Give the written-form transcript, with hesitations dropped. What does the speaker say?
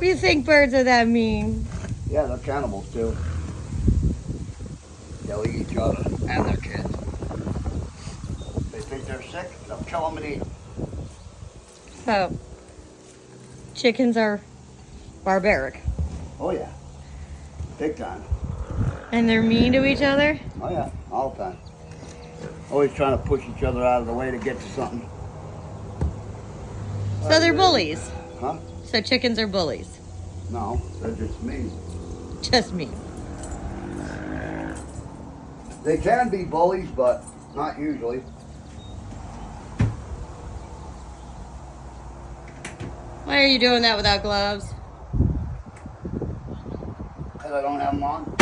You think birds are that mean? Yeah, they're cannibals too. They'll eat each other and their kids. They think they're sick, they'll kill them and eat them. So, chickens are barbaric. Oh yeah, big time. And they're mean to each other? Oh yeah, all the time. Always trying to push each other out of the way to get to something. So they're bullies. Huh? So chickens are bullies. No, they're just mean. Just me. They can be bullies, but not usually. Why are you doing that without gloves? Because I don't have them on.